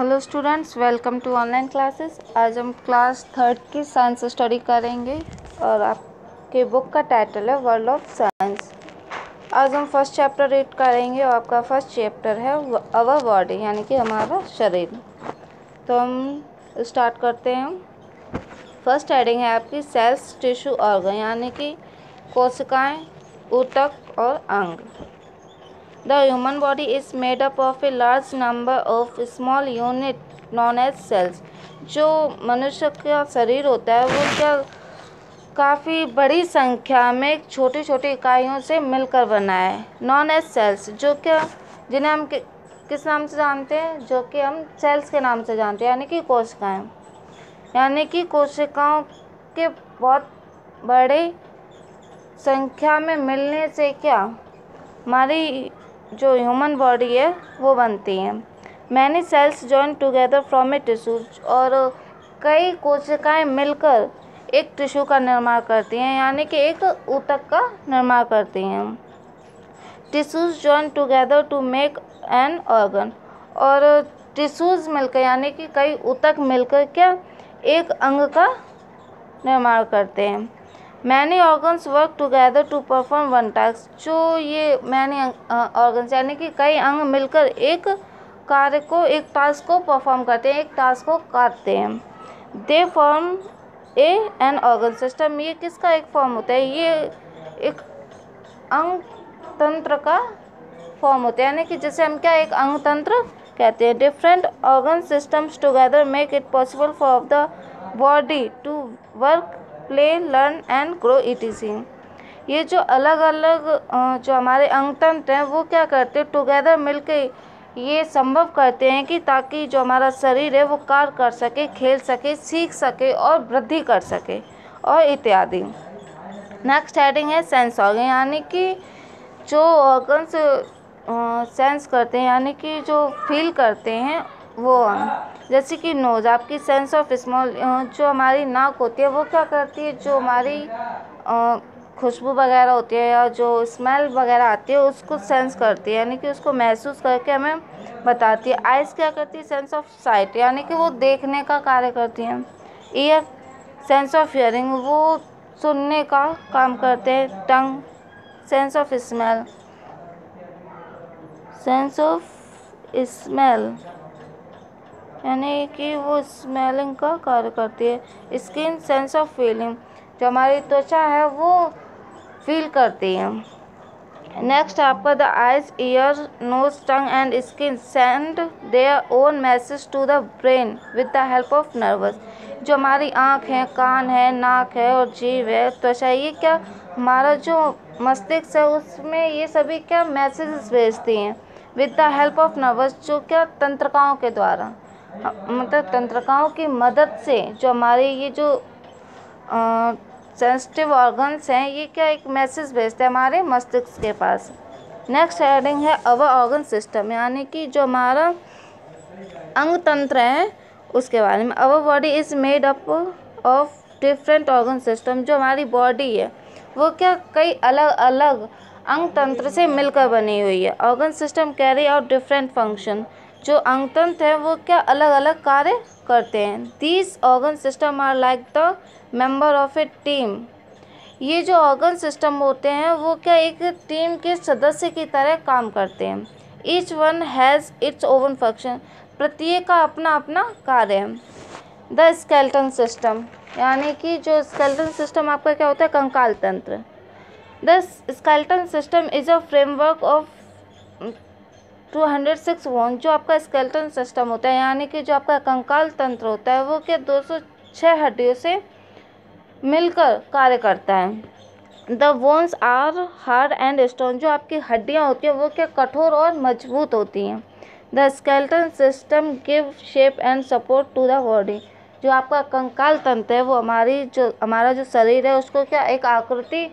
Hello students, welcome to online classes. आज हम class third की साइंस स्टडी करेंगे और आपके बुक का टाइटल है वर्ल्ड ऑफ साइंस। आज हम फर्स्ट चैप्टर रीड करेंगे और आपका फर्स्ट चैप्टर है अवर बॉडी, यानी कि हमारा शरीर। तो हम स्टार्ट करते हैं। फर्स्ट हेडिंग है आपकी सेल्स, टिश्यू, ऑर्गन, यानी कि कोशिकाएँ, ऊतक और अंग। The human body is made up of a large number of small units known as cells. जो मनुष्य का शरीर होता है वो क्या काफ़ी बड़ी संख्या में छोटी छोटी इकाइयों से मिलकर बना है। नॉन एज सेल्स, जो क्या जिन्हें हम किस नाम से जानते हैं, जो कि हम सेल्स के नाम से जानते हैं, यानी कि कोशिकाएं। यानी कि कोशिकाओं के बहुत बड़े संख्या में मिलने से क्या हमारी जो ह्यूमन बॉडी है वो बनती है। Many cells join together from A tissues, और कई कोशिकाएं मिलकर एक टिश्यू का निर्माण करती हैं, यानी कि एक ऊतक का निर्माण करती हैं। Tissues join together to make an organ, और टिश्यूज मिलकर यानी कि कई ऊतक मिलकर क्या एक अंग का निर्माण करते हैं। Many organs work together to perform one task, जो ये मैनी ऑर्गन्स यानी कि कई अंग मिलकर एक कार्य को, एक टास्क को परफॉर्म करते हैं, एक टास्क को करते हैं। They form an organ system, ये किसका एक फॉर्म होता है, ये एक अंग तंत्र का फॉर्म होता है, यानी कि जैसे हम क्या एक अंग तंत्र कहते हैं। Different organ systems together make it possible for the body to work, play, learn and grow etc. ये जो अलग अलग जो हमारे अंग तंत्र हैं वो क्या करते हैं, टुगेदर मिलकर ये संभव करते हैं कि ताकि जो हमारा शरीर है वो कार्य कर सके, खेल सके, सीख सके और वृद्धि कर सके और इत्यादि। नेक्स्ट हेडिंग है सेंस ऑर्गन, यानी कि जो ऑर्गन्स सेंस करते हैं, यानी कि जो फील करते हैं वो जैसे कि नोज़, आपकी सेंस ऑफ स्मॉल, जो हमारी नाक होती है वो क्या करती है, जो हमारी खुशबू वगैरह होती है या जो स्मेल वगैरह आती है उसको सेंस करती है, यानी कि उसको महसूस करके हमें बताती है। आइज़ क्या करती है, सेंस ऑफ साइट, यानी कि वो देखने का कार्य करती हैं। ईयर, सेंस ऑफ हियरिंग, वो सुनने का काम करते हैं। Tongue, sense of smell, sense of smell यानी कि वो स्मेलिंग का कार्य करती है। स्किन, सेंस ऑफ फीलिंग, जो हमारी त्वचा है वो फील करती है। नेक्स्ट आपका the eyes, ear, nose, tongue and skin send their own message to the brain with the help of nerves. जो हमारी आँख है, कान है, नाक है और जीभ है, त्वचा, ये क्या हमारा जो मस्तिष्क है उसमें ये सभी क्या मैसेजेस भेजती हैं with the help of nerves, जो क्या तंत्रिकाओं के द्वारा, मतलब तंत्रिकाओं की मदद से जो हमारे ये जो सेंसिटिव ऑर्गन्स हैं ये क्या एक मैसेज भेजते हैं हमारे मस्तिष्क के पास। नेक्स्ट हेडिंग है अवर ऑर्गन सिस्टम, यानी कि जो हमारा अंग तंत्र है उसके बारे में। Our body is made up of different organ system, जो हमारी बॉडी है वो क्या कई अलग अलग अंग तंत्र से मिलकर बनी हुई है। Organ system carry out different function, जो अंग तंत्र है वो क्या अलग अलग कार्य करते हैं। These organ system are like the member of a team, ये जो ऑर्गन सिस्टम होते हैं वो क्या एक टीम के सदस्य की तरह काम करते हैं। Each one has its own function, प्रत्येक का अपना अपना कार्य है। द स्केलेटन सिस्टम, यानी कि जो स्केलेटन सिस्टम आपका क्या होता है, कंकाल तंत्र। The skeleton system is a framework of 206 bone, जो आपका स्केलेटन सिस्टम होता है यानी कि जो आपका कंकाल तंत्र होता है वो क्या 206 हड्डियों से मिलकर कार्य करता है। The bones are hard and strong, जो आपकी हड्डियाँ होती हैं वो क्या कठोर और मजबूत होती हैं। The skeleton system give shape and support to the body, जो आपका कंकाल तंत्र है वो हमारा जो शरीर है उसको क्या एक आकृति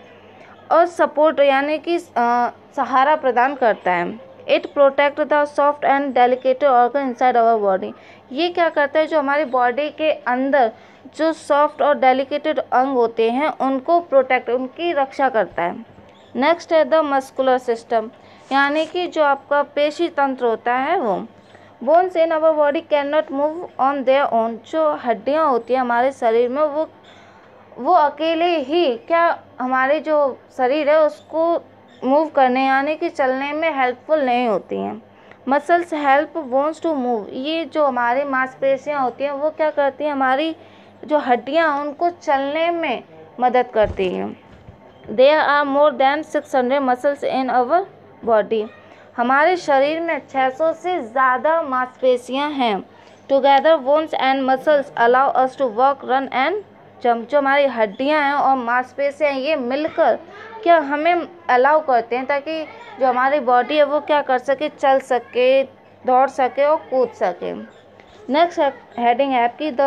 और सपोर्ट यानी कि सहारा प्रदान करता है। It protect the soft and delicate organ inside our body, ये क्या करता है जो हमारी बॉडी के अंदर जो सॉफ्ट और डेलिकेटेड अंग होते हैं उनको प्रोटेक्ट, उनकी रक्षा करता है। नेक्स्ट है द मस्कुलर सिस्टम, यानी कि जो आपका पेशी तंत्र होता है वो bones in our body can not move on their own. जो हड्डियाँ होती हैं हमारे शरीर में वो अकेले ही क्या हमारे जो शरीर है उसको मूव करने यानी कि चलने में हेल्पफुल नहीं होती हैं। Muscles help bones to move. ये जो हमारी मांसपेशियाँ होती हैं वो क्या करती हैं, हमारी जो हड्डियाँ हैं उनको चलने में मदद करती हैं। There are more than 600 muscles in our body. हमारे शरीर में 600 से ज़्यादा मांसपेशियाँ हैं। Together bones and muscles allow us to walk, run and jump. जो हमारी हड्डियाँ हैं और मांसपेशियाँ ये मिलकर क्या हमें अलाउ करते हैं ताकि जो हमारी बॉडी है वो क्या कर सके, चल सके, दौड़ सके और कूद सके। नेक्स्ट हेडिंग है आपकी द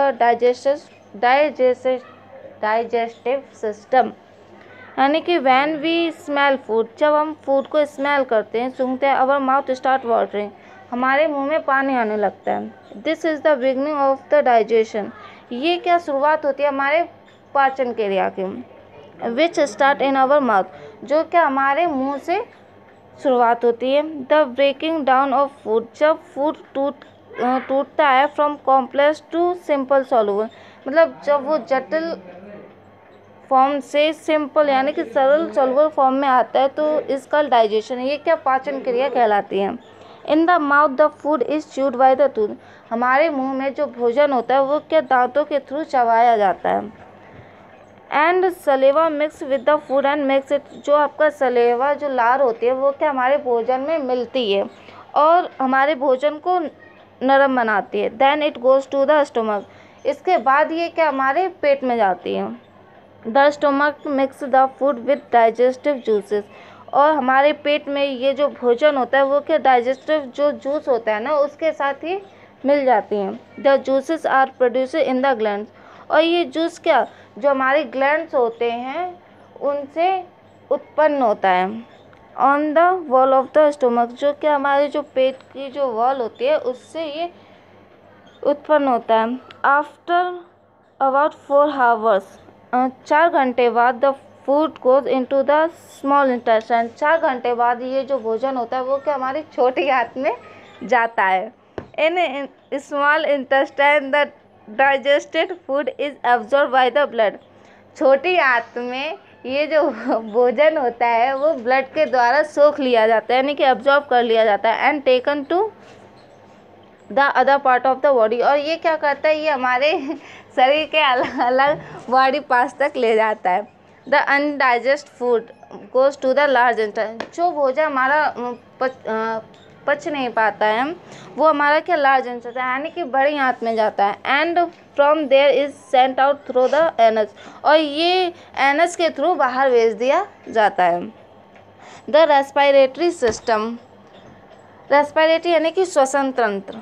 डाइजेस्टिव सिस्टम, यानी कि व्हेन वी स्मेल फूड, जब हम फूड को स्मेल करते हैं, सूंघते हैं, आवर माउथ स्टार्ट वाटरिंग, हमारे मुंह में पानी आने लगता है। This is the beginning of the digestion. ये क्या शुरुआत होती है हमारे पाचन क्रिया की। Which start in our mouth, जो क्या हमारे मुंह से शुरुआत होती है। The breaking down of food, जब फूड टूटता है from complex to simple soluble, मतलब जब वो जटिल फॉर्म से सिंपल यानी कि सरल सॉल्युबल फॉर्म में आता है तो इसका डाइजेशन, ये क्या पाचन क्रिया कहलाती है। In the mouth the food is chewed by the tooth, हमारे मुंह में जो भोजन होता है वो क्या दांतों के थ्रू चबाया जाता है। And saliva mix with the food and makes it, जो आपका सलेवा जो लार होती है वो क्या हमारे भोजन में मिलती है और हमारे भोजन को नरम बनाती है। Then it goes to the stomach, इसके बाद ये क्या हमारे पेट में जाती है। The stomach mix the food with digestive juices, और हमारे पेट में ये जो भोजन होता है वो क्या डाइजेस्टिव जो जूस होता है ना उसके साथ ही मिल जाती हैं। The juices are produce in the glands, और ये जूस क्या जो हमारे ग्लैंड्स होते हैं उनसे उत्पन्न होता है। On the wall of the stomach, जो क्या हमारे जो पेट की जो वॉल होती है उससे ये उत्पन्न होता है। आफ्टर अबाउट 4 आवर्स, 4 घंटे बाद the food goes into the small intestine, 4 घंटे बाद ये जो भोजन होता है वो क्या हमारी छोटी आंत में जाता है। In small intestine the digested food is absorb by the blood, छोटी आंत में ये जो भोजन होता है वो ब्लड के द्वारा सोख लिया जाता है यानी कि एब्जॉर्ब कर लिया जाता है। And taken to the other part of the body, और ये क्या करता है, ये हमारे शरीर के अलग अलग बॉडी पार्ट्स तक ले जाता है। The undigested food goes to the large intestine, जो भोजन हमारा पच नहीं पाता है वो हमारा क्या लार्ज इंटेस्टाइन यानी कि बड़ी आंत में जाता है। And from there is sent out through the anus, और ये एनस के थ्रू बाहर भेज दिया जाता है। द रेस्पिरेटरी सिस्टम, रेस्पिरेटरी यानी कि श्वसन तंत्र।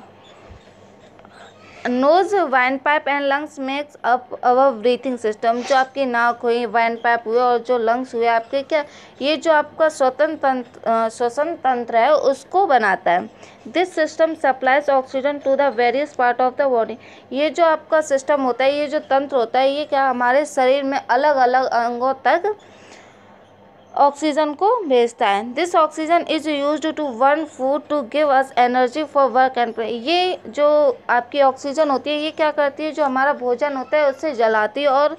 Nose, windpipe and lungs makes up our breathing system, जो आपकी नाक हुई, वाइन पाइप हुए और जो लंग्स हुए आपके क्या ये जो आपका श्वसन तंत्र है उसको बनाता है। This system supplies oxygen to the various part of the body, ये जो आपका सिस्टम होता है, ये जो तंत्र होता है, ये क्या हमारे शरीर में अलग अलग अंगों तक ऑक्सीजन को भेजता है। This oxygen is used to burn food to give us energy for work and play, ये जो आपकी ऑक्सीजन होती है ये क्या करती है, जो हमारा भोजन होता है उससे जलाती है और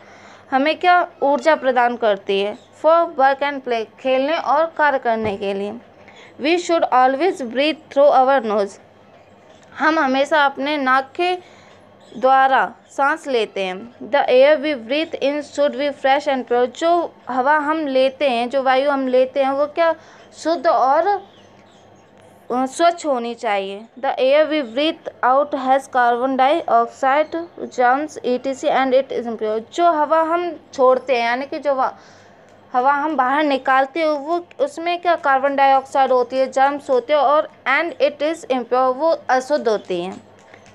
हमें क्या ऊर्जा प्रदान करती है। फॉर वर्क एंड प्ले, खेलने और कार्य करने के लिए। We should always breathe through our nose, हम हमेशा अपने नाक के द्वारा सांस लेते हैं। The air we breathe in should be fresh and pure, जो हवा हम लेते हैं, जो वायु हम लेते हैं वो क्या शुद्ध और स्वच्छ होनी चाहिए। The air we breathe out has carbon dioxide, germs ETC and it is impure, जो हवा हम छोड़ते हैं यानी कि जो हवा हम बाहर निकालते हैं वो उसमें क्या कार्बन डाइऑक्साइड होती है, जर्म्स होते हैं और एंड इट इज़ इम्प्योर, वो अशुद्ध होती हैं।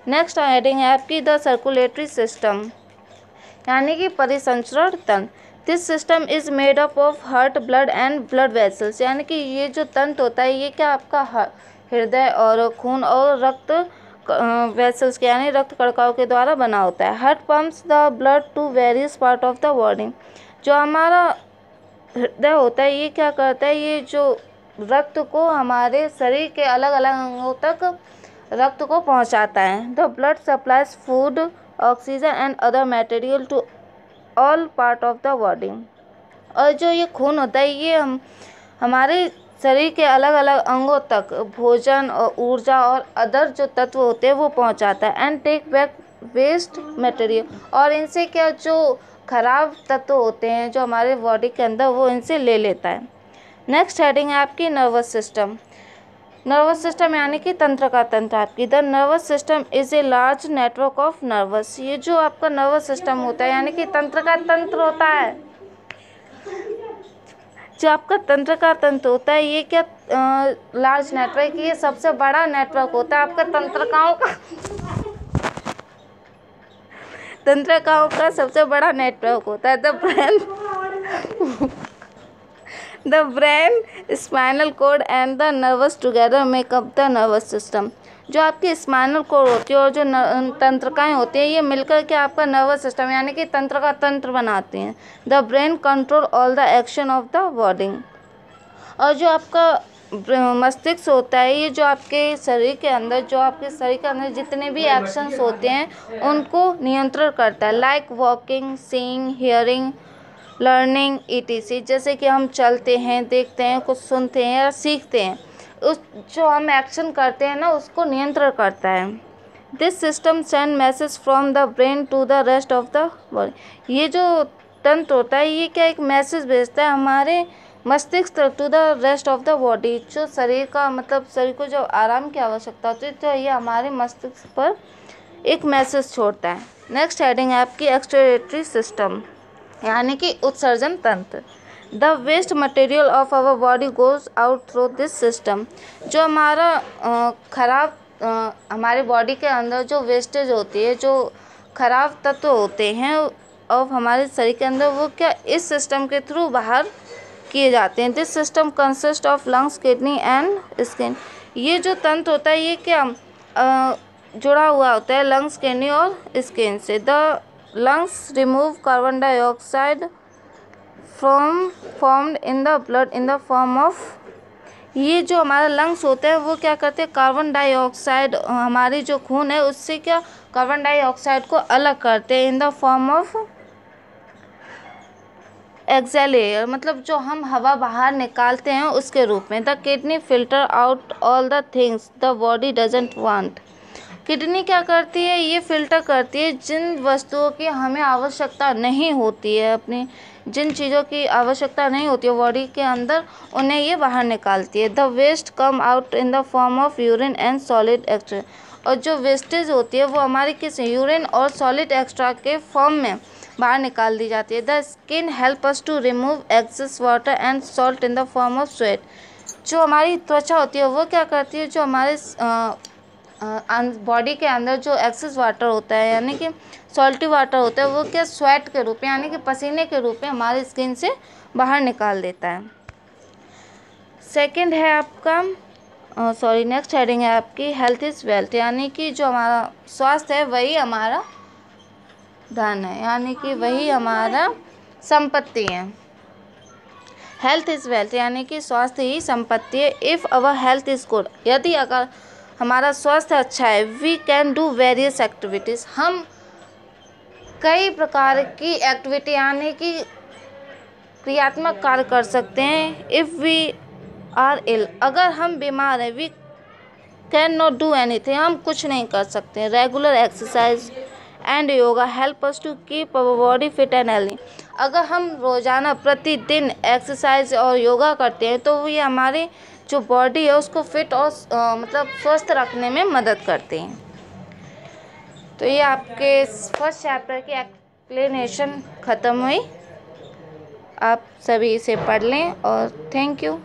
नेक्स्ट हेडिंग है आपकी द सर्कुलेटरी सिस्टम, यानी कि परिसंचरण तंत्र। This system is made up of heart, blood and blood vessels, यानी कि ये जो तंत्र होता है ये क्या आपका हृदय और खून और रक्त वेसल्स के यानी रक्त कणिकाओं के द्वारा बना होता है। Heart pumps the blood to various part of the body, जो हमारा हृदय होता है ये क्या करता है, ये जो रक्त को हमारे शरीर के अलग अलग अंगों तक रक्त को पहुंचाता है। The blood supplies food, oxygen and other material to all part of the body. और जो ये खून होता है ये हमारे शरीर के अलग अलग अंगों तक भोजन और ऊर्जा और अदर जो तत्व होते हैं वो पहुंचाता है। And take back waste material, और इनसे क्या जो खराब तत्व होते हैं जो हमारे बॉडी के अंदर वो इनसे ले लेता है। नेक्स्ट हेडिंग है आपकी नर्वस सिस्टम। नर्वस सिस्टम यानी कि तंत्र का तंत्र आपकी। The nervous system is a large network of nervous. ये जो आपका नर्वस सिस्टम होता है यानी कि तंत्र का तंत्र होता है, जो आपका तंत्र का तंत्र होता है ये क्या लार्ज नेटवर्क, ये सबसे बड़ा नेटवर्क होता है आपका तंत्रिकाओं का सबसे बड़ा नेटवर्क होता है। The brain, spinal cord and the nerves together make up the nervous system. जो आपकी स्पाइनल कॉर्ड होती है और जो तंत्रिकाएं होती हैं ये मिलकर के आपका नर्वस सिस्टम यानी कि तंत्र का तंत्र बनाती हैं। The brain control all the action of the body. और जो आपका मस्तिष्क होता है ये जो आपके शरीर के अंदर जितने भी एक्शंस होते हैं उनको नियंत्रण करता है। Like walking, seeing, hearing, learning etc। जैसे कि हम चलते हैं, देखते हैं, कुछ सुनते हैं या सीखते हैं, उस जो हम एक्शन करते हैं ना उसको नियंत्रण करता है। This system send message from the brain to the rest of the body. ये जो तंत्र होता है ये क्या एक मैसेज भेजता है हमारे मस्तिष्क तक to the rest of the body. जो शरीर को जो आराम की आवश्यकता होती है तो ये हमारे मस्तिष्क पर एक मैसेज छोड़ता है। नेक्स्ट हेडिंग है आपकी एक्सक्रीटरी सिस्टम यानी कि उत्सर्जन तंत्र। The waste material of our body goes out through this system. जो हमारा हमारे बॉडी के अंदर जो वेस्टेज होती है, जो खराब तत्व होते हैं और हमारे शरीर के अंदर वो क्या इस सिस्टम के थ्रू बाहर किए जाते हैं। This system consist of lungs, kidney and skin. ये जो तंत्र होता है ये क्या जुड़ा हुआ होता है लंग्स, किडनी और स्किन से। The lungs remove carbon dioxide formed in the blood in the form of. ये जो हमारा लंग्स होता है वो क्या करते हैं कार्बन डाइऑक्साइड, हमारी जो खून है उससे क्या कार्बन डाइऑक्साइड को अलग करते हैं इन द फॉर्म ऑफ एक्सहेलेयर, मतलब जो हम हवा बाहर निकालते हैं उसके रूप में। The kidney filter out all the things the body doesn't want. Kidney क्या करती है ये फिल्टर करती है जिन वस्तुओं की हमें आवश्यकता नहीं होती है, अपनी जिन चीज़ों की आवश्यकता नहीं होती है बॉडी के अंदर उन्हें ये बाहर निकालती है। The waste come out in the form of urine and solid excreta. और जो वेस्टेज होती है वो हमारी किस यूरिन और सॉलिड एक्स्ट्रा के फॉर्म में बाहर निकाल दी जाती है। The skin help us to remove excess water and salt in the form of sweat. जो हमारी त्वचा होती है वो क्या करती है जो हमारे बॉडी के अंदर जो एक्सेस वाटर होता है यानी कि सॉल्टी वाटर होता है वो क्या स्वेट के रूप में यानी कि पसीने के रूप में हमारी स्किन से बाहर निकाल देता है। सेकंड है आपका नेक्स्ट हेडिंग है आपकी हेल्थ इज़ वेल्थ यानी कि जो हमारा स्वास्थ्य है वही हमारा धन है यानी कि वही हमारा संपत्ति है। हेल्थ इज़ वेल्थ यानी कि स्वास्थ्य ही संपत्ति है। If our health is good, यदि अगर हमारा स्वास्थ्य अच्छा है, we can do various activities, हम कई प्रकार की एक्टिविटी यानी कि क्रियात्मक कार्य कर सकते हैं। इफ़ वी आर इल, अगर हम बीमार हैं, we can not do anything, हम कुछ नहीं कर सकते। Regular exercise and yoga help us to keep our body fit and healthy. अगर हम रोज़ाना प्रतिदिन एक्सरसाइज और योगा करते हैं तो ये हमारी जो बॉडी है उसको फिट और स्वस्थ रखने में मदद करते हैं। तो ये आपके फर्स्ट चैप्टर की एक्सप्लेनेशन ख़त्म हुई। आप सभी इसे पढ़ लें और थैंक यू।